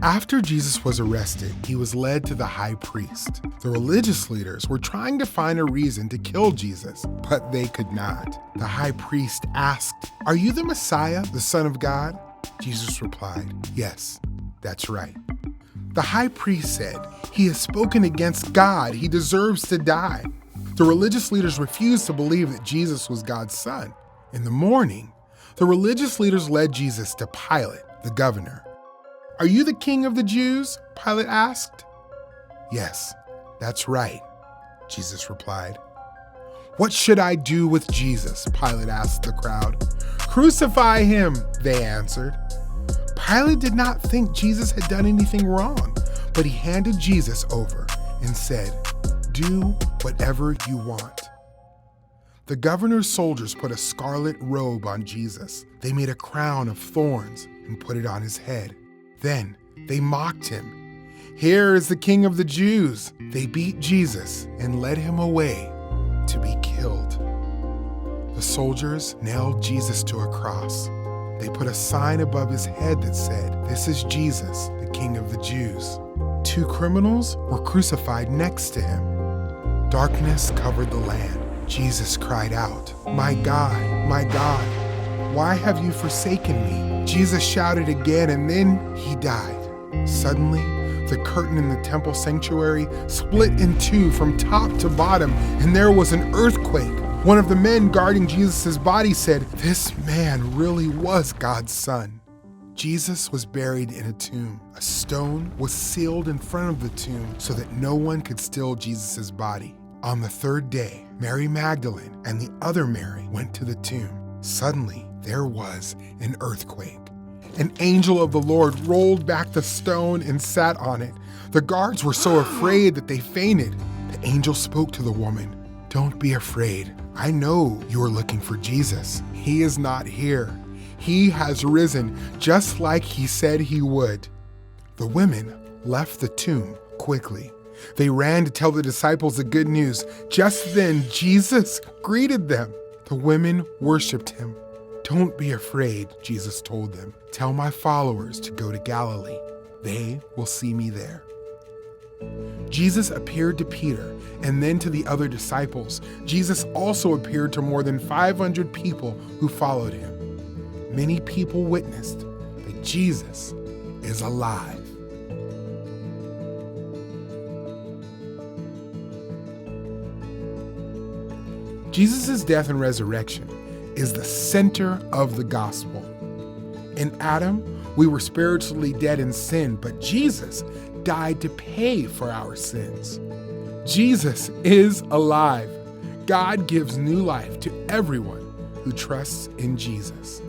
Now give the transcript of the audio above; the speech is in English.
After Jesus was arrested, he was led to the high priest. The religious leaders were trying to find a reason to kill Jesus, but they could not. The high priest asked, "Are you the Messiah, the Son of God?" Jesus replied, "Yes, that's right." The high priest said, "He has spoken against God. He deserves to die." The religious leaders refused to believe that Jesus was God's son. In the morning, the religious leaders led Jesus to Pilate, the governor. "Are you the king of the Jews?" Pilate asked. "Yes, that's right," Jesus replied. "What should I do with Jesus?" Pilate asked the crowd. "Crucify him," they answered. Pilate did not think Jesus had done anything wrong, but he handed Jesus over and said, "Do whatever you want." The governor's soldiers put a scarlet robe on Jesus. They made a crown of thorns and put it on his head. Then they mocked him. "Here is the King of the Jews." They beat Jesus and led him away to be killed. The soldiers nailed Jesus to a cross. They put a sign above his head that said, "This is Jesus, the King of the Jews." 2 criminals were crucified next to him. Darkness covered the land. Jesus cried out, my God, why have you forsaken me?" Jesus shouted again, and then he died. Suddenly, the curtain in the temple sanctuary split in two from top to bottom, and there was an earthquake. One of the men guarding Jesus' body said, "This man really was God's son." Jesus was buried in a tomb. A stone was sealed in front of the tomb so that no one could steal Jesus' body. On the 3rd day, Mary Magdalene and the other Mary went to the tomb. Suddenly, there was an earthquake. An angel of the Lord rolled back the stone and sat on it. The guards were so afraid that they fainted. The angel spoke to the woman, "Don't be afraid. I know you are looking for Jesus. He is not here. He has risen, just like he said he would." The women left the tomb quickly. They ran to tell the disciples the good news. Just then, Jesus greeted them. The women worshiped him. "Don't be afraid," Jesus told them. "Tell my followers to go to Galilee. They will see me there." Jesus appeared to Peter and then to the other disciples. Jesus also appeared to more than 500 people who followed him. Many people witnessed that Jesus is alive. Jesus' death and resurrection is the center of the gospel. In Adam, we were spiritually dead in sin, but Jesus died to pay for our sins. Jesus is alive. God gives new life to everyone who trusts in Jesus.